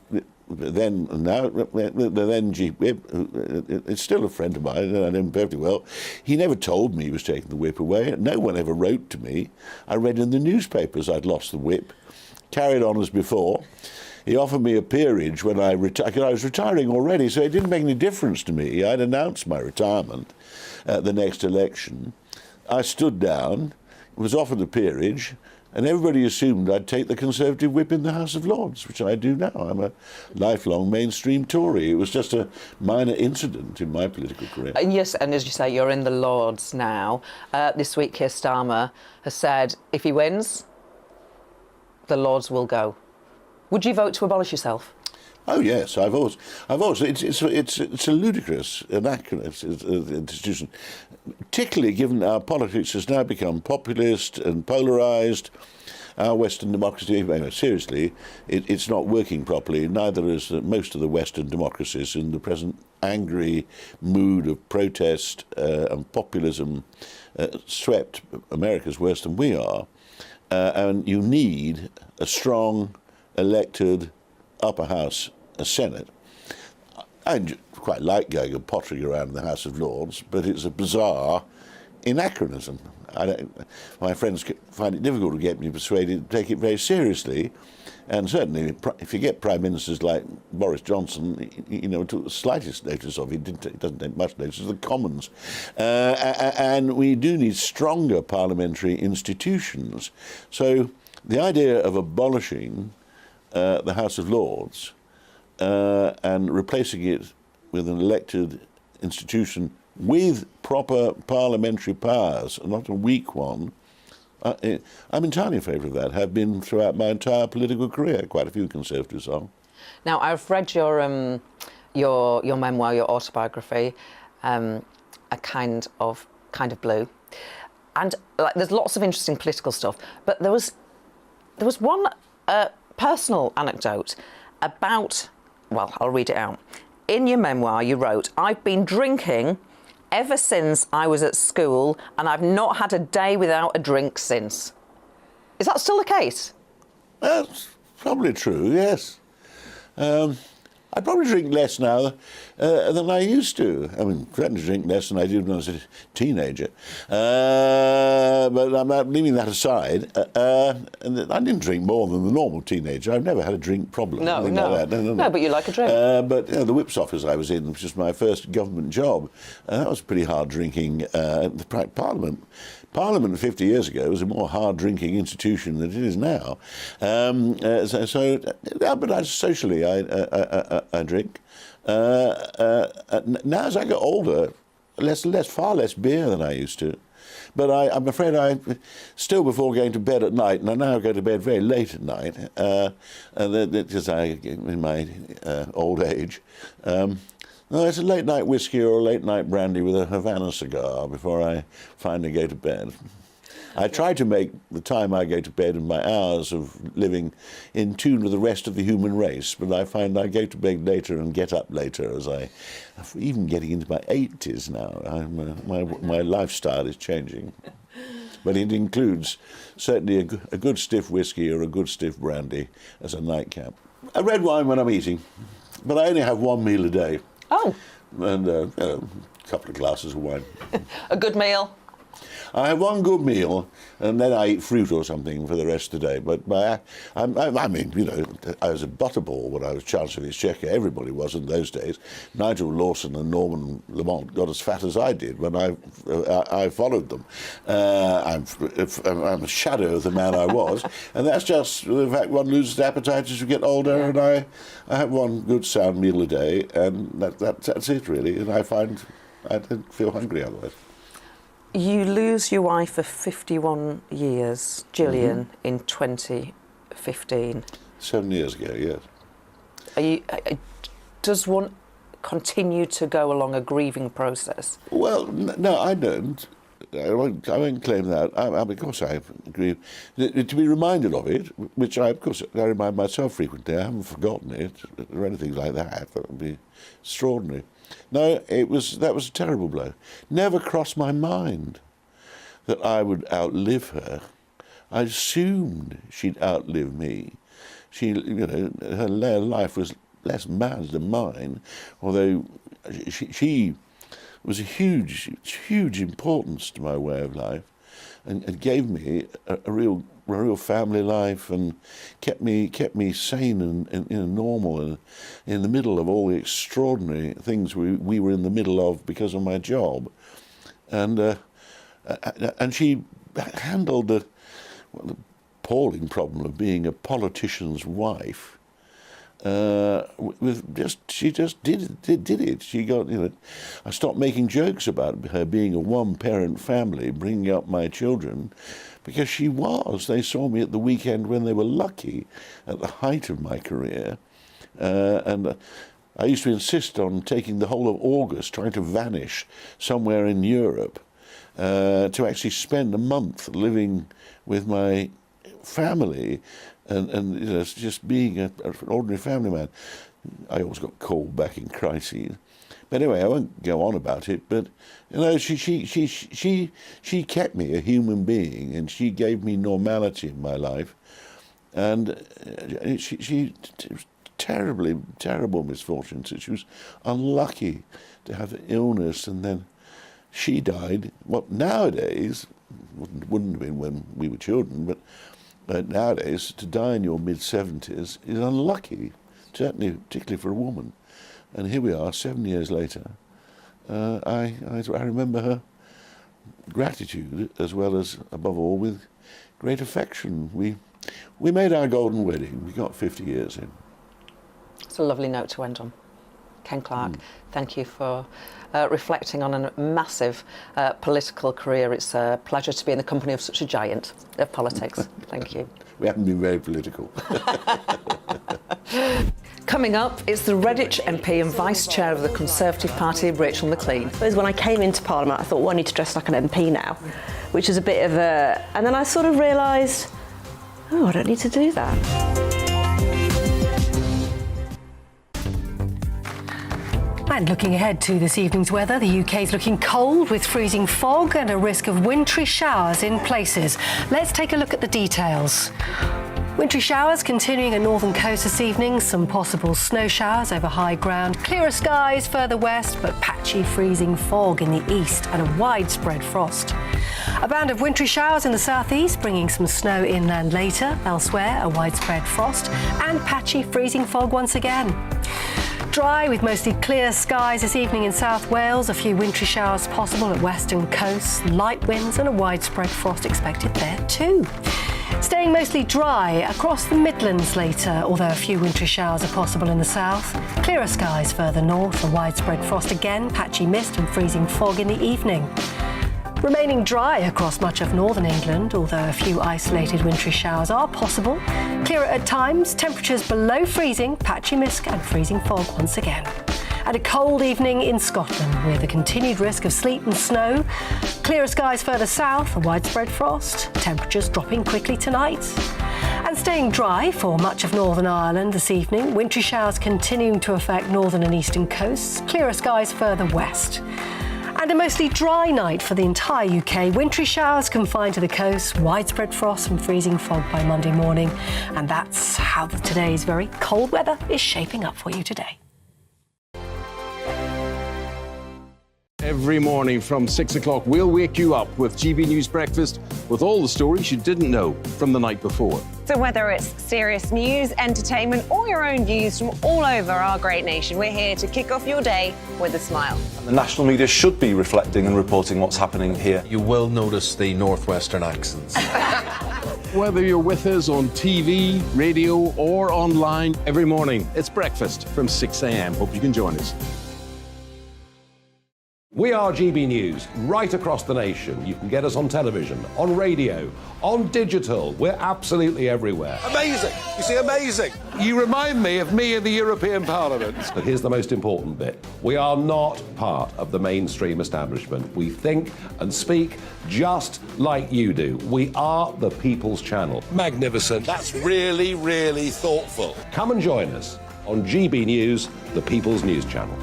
then and now, the then Chief Whip, it's still a friend of mine, and I know him perfectly well. He never told me he was taking the whip away. No one ever wrote to me. I read in the newspapers I'd lost the whip. Carried on as before. He offered me a peerage when I retired. I was retiring already, so it didn't make any difference to me. I'd announced my retirement at the next election. I stood down, was offered the peerage, and everybody assumed I'd take the Conservative whip in the House of Lords, which I do now. I'm a lifelong mainstream Tory. It was just a minor incident in my political career. Yes, and as you say, you're in the Lords now. This week, Keir Starmer has said if he wins, the Lords will go. Would you vote to abolish yourself? Oh yes, I've always. It's a ludicrous, anachronous institution, particularly given our politics has now become populist and polarised. Our Western democracy, seriously, it's not working properly. Neither is most of the Western democracies in the present angry mood of protest and populism swept America's worse than we are. And you need a strong, elected upper house, a Senate. I quite like going and pottering around in the House of Lords, but it's a bizarre anachronism. My friends find it difficult to get me persuaded to take it very seriously, and certainly if you get prime ministers like Boris Johnson, took the slightest notice of it. It doesn't take much notice of the Commons, and we do need stronger parliamentary institutions. So the idea of abolishing the House of Lords and replacing it with an elected institution with proper parliamentary powers, not a weak one, I'm entirely in favour of that, have been throughout my entire political career. Quite a few Conservatives are. Now, I've read your memoir, your autobiography, A Kind of Blue, and there's lots of interesting political stuff, but there was one personal anecdote about, well, I'll read it out. In your memoir, you wrote, "I've been drinking ever since I was at school, and I've not had a day without a drink since." Is that still the case? That's probably true, yes. I probably drink less now than I used to. I mean, certainly drink less than I did when I was a teenager. But I'm leaving that aside. And I didn't drink more than the normal teenager. I've never had a drink problem. No, like that. No, but you like a drink. But the whips office I was in, which was my first government job, that was pretty hard drinking. The Parliament 50 years ago was a more hard-drinking institution than it is now. But socially, I drink. Now, as I get older, far less beer than I used to. But I'm afraid still before going to bed at night, and I now go to bed very late at night, because in my old age, it's a late night whiskey or a late night brandy with a Havana cigar before I finally go to bed. I try to make the time I go to bed and my hours of living in tune with the rest of the human race, but I find I go to bed later and get up later as even getting into my 80s now. My lifestyle is changing. But it includes certainly a good stiff whiskey or a good stiff brandy as a nightcap. A red wine when I'm eating, but I only have one meal a day. Oh. And a couple of glasses of wine. A good meal? I have one good meal, and then I eat fruit or something for the rest of the day. But I mean, you know, I was a butterball when I was Chancellor of the Exchequer. Everybody was in those days. Nigel Lawson and Norman Lamont got as fat as I did when I followed them. I'm a shadow of the man I was, and that's just the fact one loses appetite as you get older. And I have one good sound meal a day, and that's it really. And I find I don't feel hungry otherwise. You lose your wife of 51 years, Gillian, in 2015. 7 years ago, yes. Does one continue to go along a grieving process? Well, no, I don't. I won't claim that. Of course, I agree. To be reminded of it, which I remind myself frequently. I haven't forgotten it or anything like that. That would be extraordinary. No, that was a terrible blow. Never crossed my mind that I would outlive her. I assumed she'd outlive me. Her life was less mad than mine, although she was a huge importance to my way of life, and gave me a real family life, and kept me sane and normal, and in the middle of all the extraordinary things we were in the middle of because of my job, and she handled the appalling problem of being a politician's wife. She just did it. She got, I stopped making jokes about her being a one-parent family, bringing up my children, because she was. They saw me at the weekend when they were lucky, at the height of my career, and I used to insist on taking the whole of August, trying to vanish somewhere in Europe, to actually spend a month living with my family. And just being an ordinary family man. I always got called back in crises. But anyway, I won't go on about it. But she kept me a human being, and she gave me normality in my life. And she was terrible misfortune. So she was unlucky to have illness, and then she died. What nowadays wouldn't have been when we were children, but nowadays, to die in your mid-70s is unlucky, certainly, particularly for a woman. And here we are, 7 years later. I remember her gratitude, as well as, above all, with great affection. We made our golden wedding. We got 50 years in. It's a lovely note to end on. Ken Clarke, thank you for reflecting on a massive political career. It's a pleasure to be in the company of such a giant of politics. Thank you. We haven't been very political. Coming up, it's the Redditch MP and Vice Chair of the Conservative Party, Rachel Maclean. I suppose when I came into Parliament, I thought, well, I need to dress like an MP now, which is a bit of a... And then I sort of realised, oh, I don't need to do that. And looking ahead to this evening's weather, the UK's looking cold with freezing fog and a risk of wintry showers in places. Let's take a look at the details. Wintry showers continuing at northern coast this evening, some possible snow showers over high ground, clearer skies further west, but patchy freezing fog in the east and a widespread frost. A band of wintry showers in the southeast, bringing some snow inland later. Elsewhere, a widespread frost and patchy freezing fog once again. Dry with mostly clear skies this evening in South Wales, a few wintry showers possible at western coasts, light winds and a widespread frost expected there too. Staying mostly dry across the Midlands later, although a few wintry showers are possible in the south. Clearer skies further north, and widespread frost again, patchy mist and freezing fog in the evening. Remaining dry across much of northern England, although a few isolated wintry showers are possible. Clearer at times, temperatures below freezing, patchy mist and freezing fog once again. And a cold evening in Scotland with a continued risk of sleet and snow. Clearer skies further south, and widespread frost. Temperatures dropping quickly tonight. And staying dry for much of Northern Ireland this evening. Wintry showers continuing to affect northern and eastern coasts. Clearer skies further west. And a mostly dry night for the entire UK. Wintry showers confined to the coast, widespread frost and freezing fog by Monday morning. And that's how today's very cold weather is shaping up for you today. Every morning from 6 o'clock, we'll wake you up with GB News Breakfast with all the stories you didn't know from the night before. So whether it's serious news, entertainment, or your own news from all over our great nation, we're here to kick off your day with a smile. The national media should be reflecting and reporting what's happening here. You will notice the northwestern accents. Whether you're with us on TV, radio, or online, every morning, it's breakfast from 6 a.m. Hope you can join us. We are GB News, right across the nation. You can get us on television, on radio, on digital. We're absolutely everywhere. Amazing! You see, amazing! You remind me of me in the European Parliament. But here's the most important bit. We are not part of the mainstream establishment. We think and speak just like you do. We are the People's Channel. Magnificent. That's really, really thoughtful. Come and join us on GB News, the People's News Channel.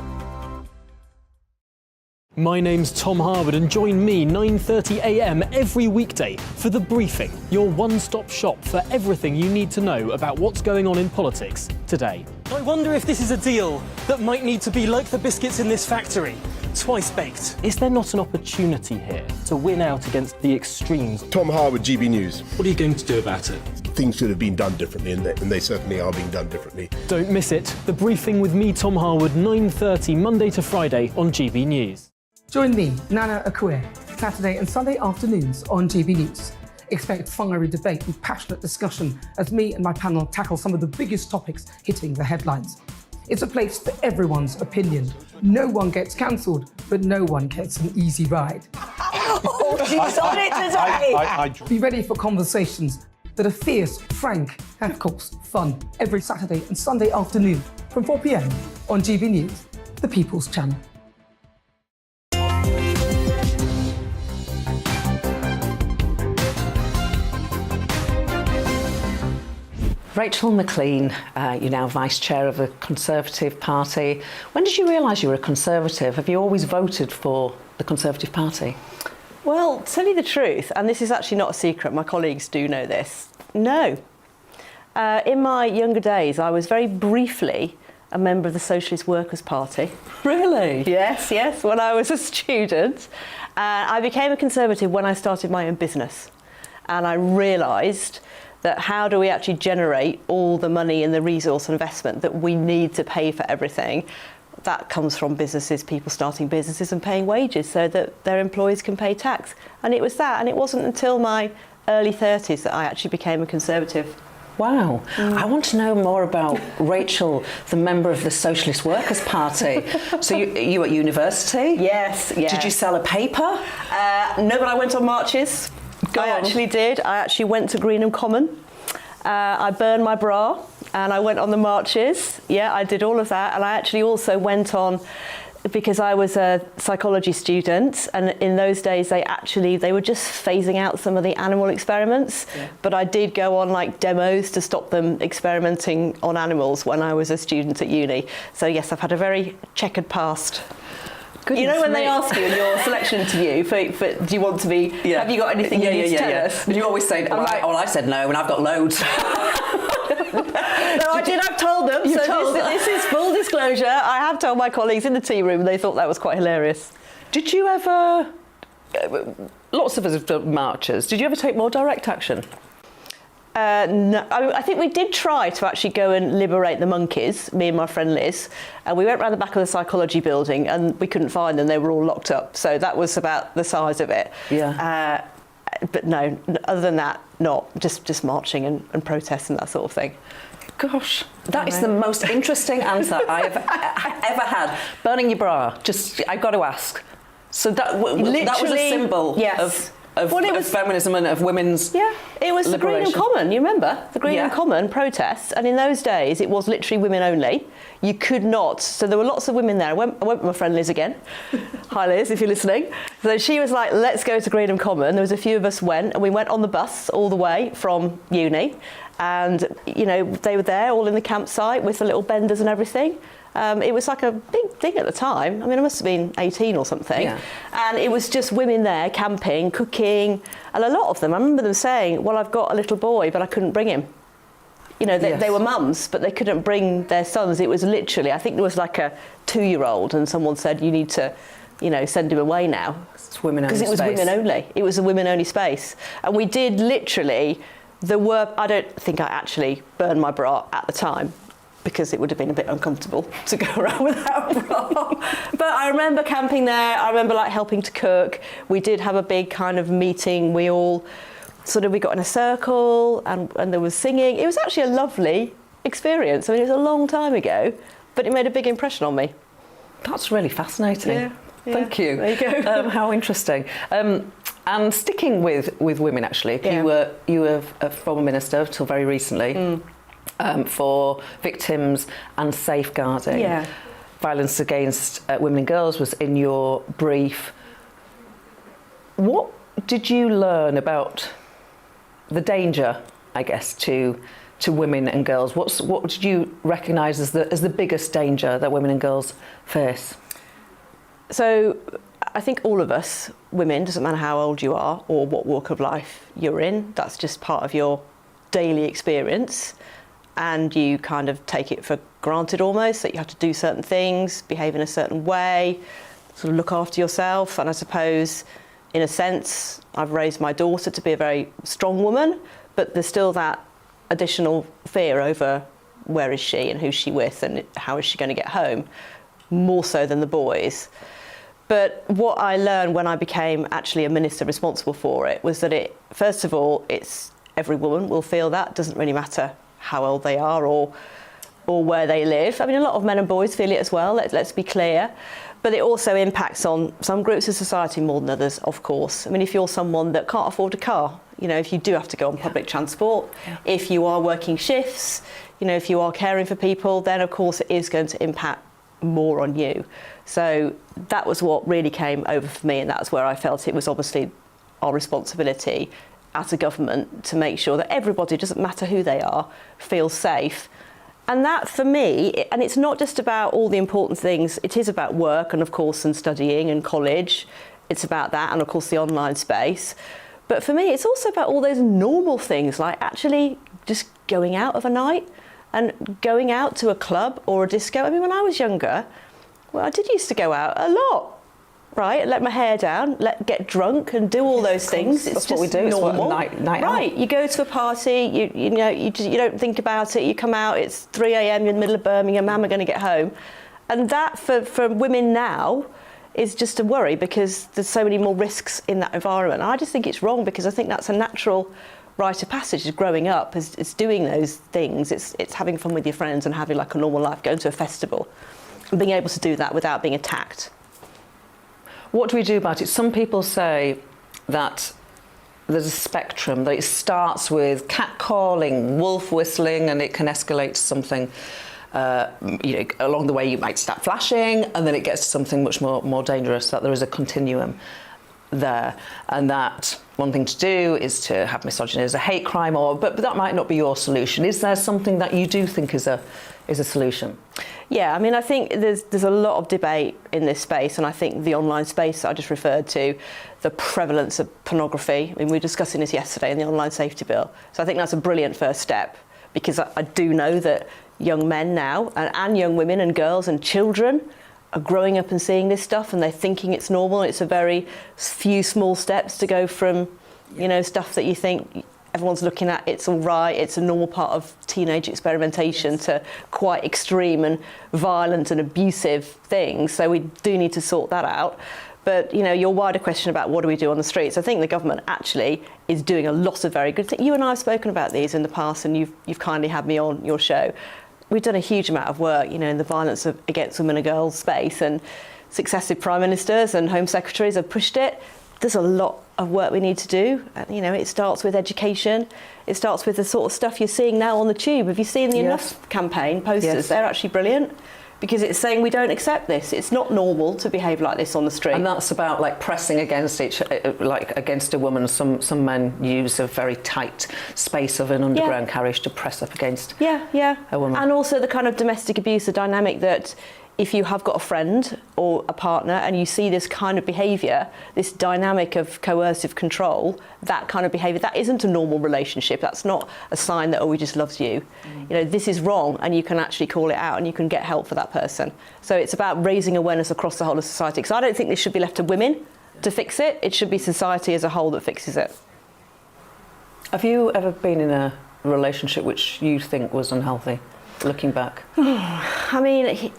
My name's Tom Harwood, and join me 9:30 a.m. every weekday for The Briefing, your one-stop shop for everything you need to know about what's going on in politics today. I wonder if this is a deal that might need to be like the biscuits in this factory, twice baked. Is there not an opportunity here to win out against the extremes? Tom Harwood, GB News. What are you going to do about it? Things should have been done differently, and they certainly are being done differently. Don't miss it. The Briefing with me, Tom Harwood, 9:30 Monday to Friday on GB News. Join me, Nana Akue, Saturday and Sunday afternoons on GB News. Expect fiery debate and passionate discussion as me and my panel tackle some of the biggest topics hitting the headlines. It's a place for everyone's opinion. No one gets cancelled, but no one gets an easy ride. Oh, she's on it today! Be ready for conversations that are fierce, frank, and of course, fun. Every Saturday and Sunday afternoon from 4 p.m. on GB News, the People's Channel. Rachel Maclean, you're now Vice Chair of the Conservative Party. When did you realise you were a Conservative? Have you always voted for the Conservative Party? Well, to tell you the truth, and this is actually not a secret, my colleagues do know this, no. In my younger days, I was very briefly a member of the Socialist Workers' Party. Really? Yes, when I was a student. I became a Conservative when I started my own business. And I realised that how do we actually generate all the money and the resource and investment that we need to pay for everything? That comes from businesses, people starting businesses and paying wages so that their employees can pay tax. And it was that, and it wasn't until my early 30s that I actually became a Conservative. Wow. I want to know more about Rachel, the member of the Socialist Workers' Party. So you at university? Yes. Did you sell a paper? No, but I went on marches. I actually did. I actually went to Greenham Common. I burned my bra and I went on the marches. Yeah, I did all of that. And I actually also went on, because I was a psychology student, and in those days they were just phasing out some of the animal experiments. Yeah. But I did go on like demos to stop them experimenting on animals when I was a student at uni. So yes, I've had a very checkered past. Goodness, you know when they ask you in your selection interview, for do you want to be, have you got anything you need to tell us? Did you always say, I said no, and I've got loads. No, I did, I've told them. This is full disclosure. I have told my colleagues in the tea room, and they thought that was quite hilarious. Did you ever, lots of us have done marches, did you ever take more direct action? No, I think we did try to actually go and liberate the monkeys, me and my friend Liz, and we went round the back of the psychology building and we couldn't find them, they were all locked up, so that was about the size of it. Yeah. but no, other than that, not just marching and protests and that sort of thing. Gosh, that is the most interesting answer I have ever had. Burning your bra, I've got to ask. So that was a symbol of feminism and of women's it was liberation. The Greenham Common, you remember? The Greenham Common protests, and in those days it was literally women only. You could not, so there were lots of women there. I went with my friend Liz again. Hi Liz, if you're listening. So she was like, let's go to Greenham Common. There was a few of us went, and we went on the bus all the way from uni. And, you know, they were there all in the campsite with the little benders and everything. It was like a big thing at the time. I mean, I must have been 18 or something. Yeah. And it was just women there camping, cooking. And a lot of them, I remember them saying, well, I've got a little boy, but I couldn't bring him. You know, they were mums, but they couldn't bring their sons. It was literally, I think there was like a 2-year-old, and someone said, you need to, you know, send him away now. It's women only. Because it was women only. It was a women only space. And we did literally, I don't think I actually burned my bra at the time, because it would have been a bit uncomfortable to go around without a bra. But I remember camping there. I remember like helping to cook. We did have a big kind of meeting. We all we got in a circle and there was singing. It was actually a lovely experience. I mean, it was a long time ago, but it made a big impression on me. That's really fascinating. Yeah. Thank you. There you go. How interesting. And sticking with women, actually, you were a former minister till very recently for victims and safeguarding. Yeah. Violence against women and girls was in your brief. What did you learn about the danger, I guess, to women and girls? What did you recognise as the biggest danger that women and girls face? So I think all of us, women, doesn't matter how old you are or what walk of life you're in, that's just part of your daily experience, and you kind of take it for granted almost, that you have to do certain things, behave in a certain way, sort of look after yourself. And I suppose, in a sense, I've raised my daughter to be a very strong woman, but there's still that additional fear over where is she and who's she with and how is she going to get home, more so than the boys. But what I learned when I became actually a minister responsible for it was that first of all, every woman will feel that. It doesn't really matter how old they are or where they live. I mean, a lot of men and boys feel it as well, let's be clear. But it also impacts on some groups of society more than others, of course. I mean, if you're someone that can't afford a car, you know, if you do have to go on public transport, if you are working shifts, you know, if you are caring for people, then of course it is going to impact more on you. So that was what really came over for me, and that's where I felt it was obviously our responsibility as a government to make sure that everybody, doesn't matter who they are, feels safe. And that for me, and it's not just about all the important things, it is about work and of course and studying and college, it's about that, and of course the online space. But for me, it's also about all those normal things, like actually just going out of a night and going out to a club or a disco. I mean, when I was younger, well, I did used to go out a lot, right? Let my hair down, get drunk and do all those things. It's That's just what we do. normal. It's night Right, out. you go to a party, you don't think about it, you come out, it's 3 a.m, you're in the middle of Birmingham, how am I going to get home? And that for women now is just a worry, because there's so many more risks in that environment. And I just think it's wrong, because I think that's a natural rite of passage, is growing up, is doing those things. It's having fun with your friends and having like a normal life, going to a festival and being able to do that without being attacked. What do we do about it? Some people say that there's a spectrum, that it starts with catcalling, wolf whistling, and it can escalate to something, along the way you might start flashing, and then it gets to something much more dangerous, that there is a continuum there, and that one thing to do is to have misogyny as a hate crime, but that might not be your solution. Is there something that you do think is a solution? Yeah, I mean, I think there's a lot of debate in this space, and I think the online space I just referred to, the prevalence of pornography. I mean, we were discussing this yesterday in the online safety bill. So I think that's a brilliant first step, because I do know that young men now, and young women and girls and children, are growing up and seeing this stuff, and they're thinking it's normal. It's a very few small steps to go from, stuff that you think everyone's looking at, it's all right, it's a normal part of teenage experimentation, to quite extreme and violent and abusive things. So we do need to sort that out. But, you know, your wider question about what do we do on the streets, I think the government actually is doing a lot of very good things. You and I have spoken about these in the past, and you've kindly had me on your show. We've done a huge amount of work, you know, in the violence against women and girls space, and successive prime ministers and home secretaries have pushed it. There's a lot of work we need to do. You know, it starts with education. It starts with the sort of stuff you're seeing now on the tube. Have you seen the Enough campaign posters? Yes. They're actually brilliant, because it's saying we don't accept this. It's not normal to behave like this on the street. And that's about like pressing against against a woman. Some men use a very tight space of an underground carriage to press up against a woman. And also the kind of domestic abuse, the dynamic that if you have got a friend or a partner and you see this kind of behaviour, this dynamic of coercive control, that kind of behaviour, that isn't a normal relationship. That's not a sign that, oh, he just loves you. You know, this is wrong, and you can actually call it out and you can get help for that person. So it's about raising awareness across the whole of society. Because I don't think this should be left to women to fix it. It should be society as a whole that fixes it. Have you ever been in a relationship which you think was unhealthy, looking back? I mean,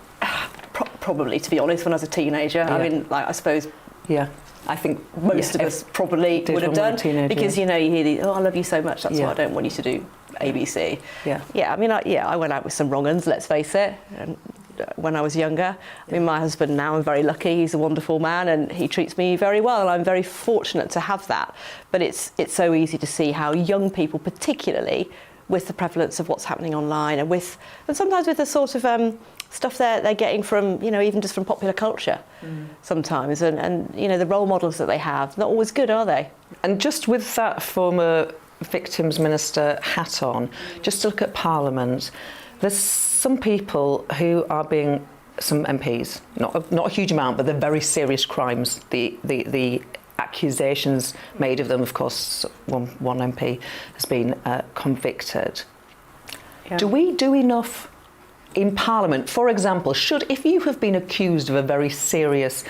probably, to be honest, when I was a teenager. Yeah. I mean, like, I suppose. Yeah. I think most of us probably would have done, because you know, you hear these, oh, I love you so much, that's why I don't want you to do ABC. I mean, I went out with some wrong uns, let's face it, when I was younger. I mean, my husband now, I'm very lucky, he's a wonderful man and he treats me very well, and I'm very fortunate to have that. But it's so easy to see how young people, particularly with the prevalence of what's happening online, and sometimes with the sort of stuff they're getting from, you know, even just from popular culture sometimes, and you know, the role models that they have, not always good, are they? And just with that former victims minister hat on, just to look at Parliament, there's some people who are being, some MPs, not a huge amount, but they're very serious crimes. The accusations made of them, of course, one MP has been convicted. Do we do enough in Parliament? For example, if you have been accused of a very serious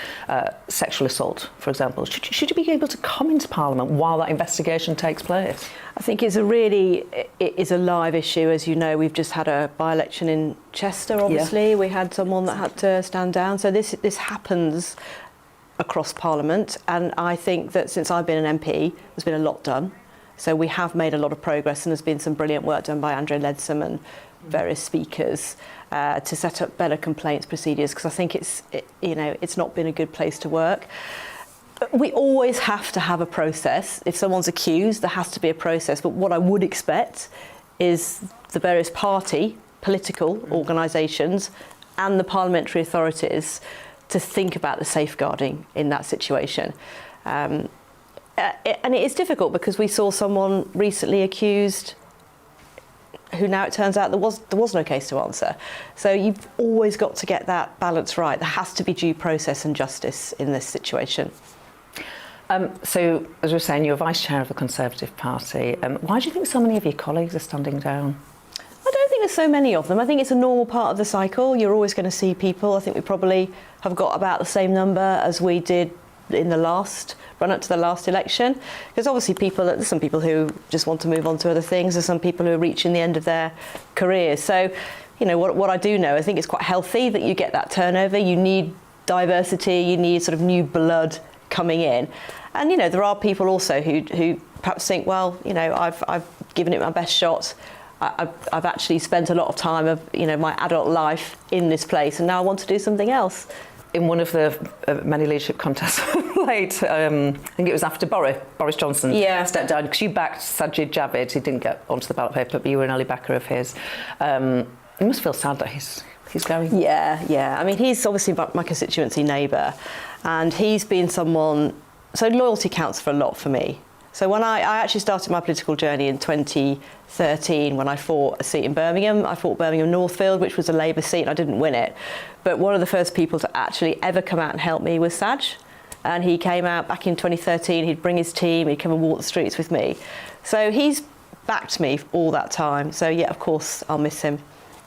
sexual assault, for example, should you be able to come into Parliament while that investigation takes place? I think it is a live issue. As you know, we've just had a by-election in Chester, obviously. We had someone that had to stand down. So this happens across Parliament, and I think that since I've been an MP, there's been a lot done. So we have made a lot of progress, and there's been some brilliant work done by Andrea Leadsom and various speakers to set up better complaints procedures, because I think it's not been a good place to work. We always have to have a process. If someone's accused, there has to be a process. But what I would expect is the various political organisations and the parliamentary authorities to think about the safeguarding in that situation. And it is difficult, because we saw someone recently accused who now it turns out there was no case to answer. So you've always got to get that balance right. There has to be due process and justice in this situation. So, as we were saying, you're Vice Chair of the Conservative Party. Why do you think so many of your colleagues are standing down? I don't think there's so many of them. I think it's a normal part of the cycle. You're always going to see people. I think we probably have got about the same number as we did in the run up to the last election. Because obviously there's some people who just want to move on to other things. There's some people who are reaching the end of their careers. So, you know, what I do know, I think it's quite healthy that you get that turnover. You need diversity, you need sort of new blood coming in. And, you know, there are people also who perhaps think, well, you know, I've given it my best shot. I've actually spent a lot of time of, you know, my adult life in this place, and now I want to do something else. In one of the many leadership contests late, I think it was after Boris Johnson stepped down, because you backed Sajid Javid. He didn't get onto the ballot paper, but you were an early backer of his. You must feel sad that he's going. Yeah. I mean, he's obviously my constituency neighbour, and he's been someone. So loyalty counts for a lot for me. So when I actually started my political journey in 2013, when I fought a seat in Birmingham. I fought Birmingham Northfield, which was a Labour seat, and I didn't win it. But one of the first people to actually ever come out and help me was Saj. And he came out back in 2013, he'd bring his team, he'd come and walk the streets with me. So he's backed me all that time. So yeah, of course, I'll miss him.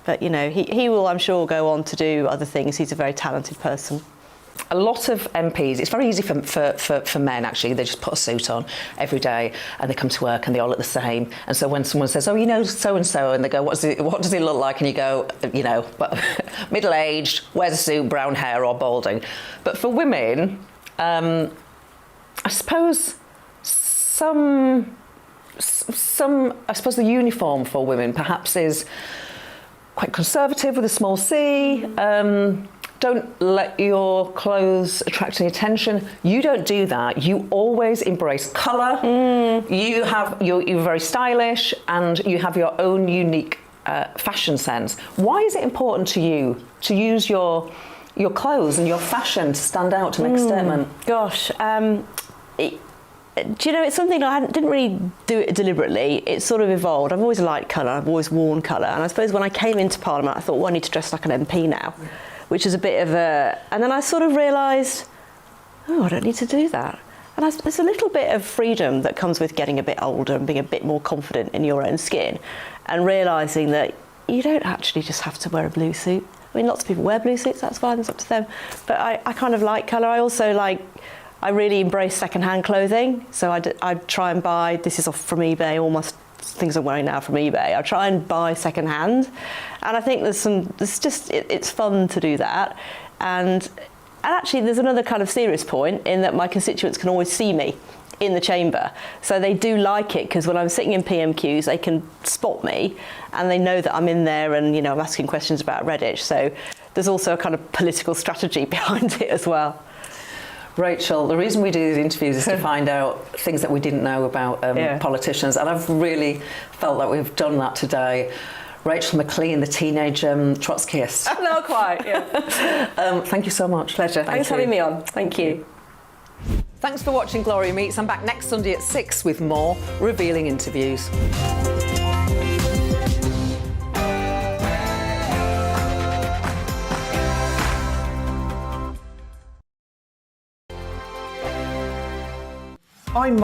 But you know, he will, I'm sure, go on to do other things. He's a very talented person. A lot of MPs, it's very easy for men, actually. They just put a suit on every day and they come to work and they all look the same. And so when someone says, oh, you know, so-and-so, and they go, what does he look like? And you go, you know, middle-aged, wears a suit, brown hair or balding. But for women, I suppose the uniform for women perhaps is quite conservative with a small c. Don't let your clothes attract any attention. You don't do that. You always embrace colour. You're very stylish and you have your own unique fashion sense. Why is it important to you to use your clothes and your fashion to stand out, to make a statement? Gosh, do you know, it's something I didn't really do it deliberately. It sort of evolved. I've always liked colour. I've always worn colour. And I suppose when I came into Parliament, I thought, well, I need to dress like an MP now, which is a bit of a... And then I sort of realised, oh, I don't need to do that. And there's a little bit of freedom that comes with getting a bit older and being a bit more confident in your own skin and realising that you don't actually just have to wear a blue suit. I mean, lots of people wear blue suits, that's fine, it's up to them. But I kind of like colour. I also I really embrace second-hand clothing. So I try and buy, this is off from eBay, all my things I'm wearing now from eBay. I try and buy second-hand. And I think it's fun to do that. And actually there's another kind of serious point in that my constituents can always see me in the chamber. So they do like it because when I'm sitting in PMQs, they can spot me and they know that I'm in there and, I'm asking questions about Redditch. So there's also a kind of political strategy behind it as well. Rachel, the reason we do these interviews is to find out things that we didn't know about politicians, and I've really felt that we've done that today. Rachel Maclean, the teenage Trotskyist. Not quite, yeah. Thank you so much. Pleasure. Thanks for having me on. Thank you. Thanks for watching Gloria Meets. I'm back next Sunday at 6 with more revealing interviews.